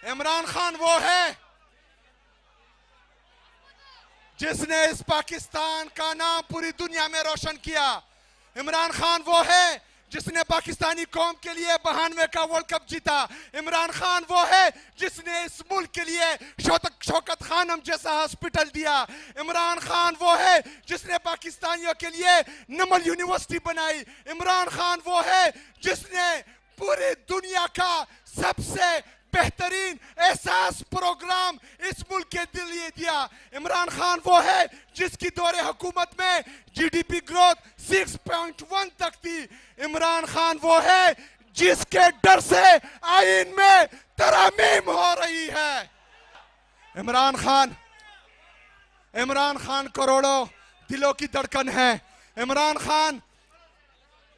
इमरान खान वो है जिसने इस पाकिस्तान का नाम पूरी दुनिया में रोशन किया। इमरान खान वो है जिसने पाकिस्तानी कौम के लिए 92 का वर्ल्ड कप जीता। इमरान खान वो है जिसने इस मुल्क के लिए शौकत खानम जैसा हॉस्पिटल दिया। इमरान खान वो है जिसने पाकिस्तानियों के लिए नमल यूनिवर्सिटी बनाई। इमरान खान वो है जिसने पूरी दुनिया का सबसे बेहतरीन एहसास प्रोग्राम इस मुल्क के लिए दिया। इमरान खान वो है जिसकी दौरे हुकूमत में जीडीपी ग्रोथ 6.1 तक थी। इमरान खान वो है जिसके डर से आईन में तरमीम हो रही है। इमरान खान करोड़ों दिलों की धड़कन है। इमरान खान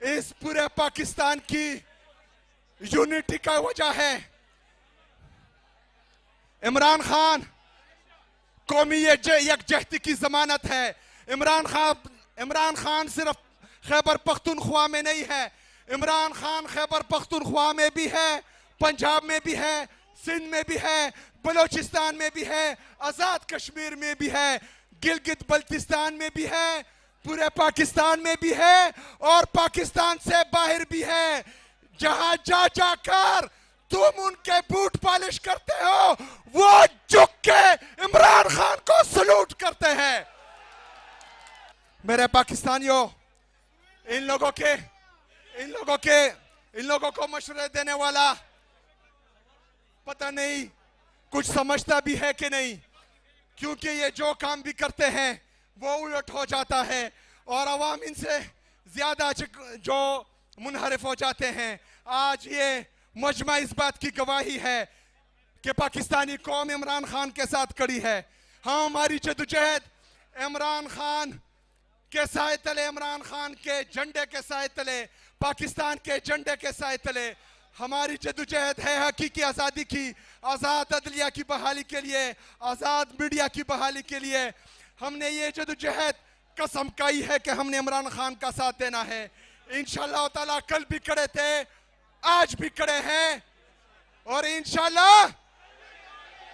इस पूरे पाकिस्तान की यूनिटी का वजह है। इमरान खान कौमी यकजहती की जमानत है। इमरान खान सिर्फ खैबर पख्तूनख्वा में नहीं है, इमरान खान खैबर पख्तूनख्वा में भी है, पंजाब में भी है, सिंध में भी है, बलोचिस्तान में भी है, आजाद कश्मीर में भी है, गिलगित बल्तिस्तान में भी है, पूरे पाकिस्तान में भी है और पाकिस्तान से बाहर भी है। जहां जा जाकर तुम उनके बूट पॉलिश करते हो, वो झुक के इमरान खान को सलूट करते हैं। मेरे पाकिस्तानियों, इन लोगों को मशवरे देने वाला पता नहीं कुछ समझता भी है कि नहीं, क्योंकि ये जो काम भी करते हैं वो उलट हो जाता है और अवाम इनसे ज्यादा जो मुनहरिफ हो जाते हैं। आज ये मजमा इस बात की गवाही है कि पाकिस्तानी कौम इमरान खान के साथ खड़ी है। हाँ, हमारी जदोजहद इमरान खान के साए तले, इमरान खान के झंडे के साए तले, पाकिस्तान के झंडे के साए तले हमारी जदोजहद है हकीकी आज़ादी की, आज़ाद अदलिया की बहाली के लिए, आज़ाद मीडिया की बहाली के लिए। हमने ये जदोजहद कसम खाई है कि हमने इमरान खान का साथ देना है। इंशाअल्लाह ताला कल भी खड़े थे, आज भी खड़े हैं और इंशाअल्लाह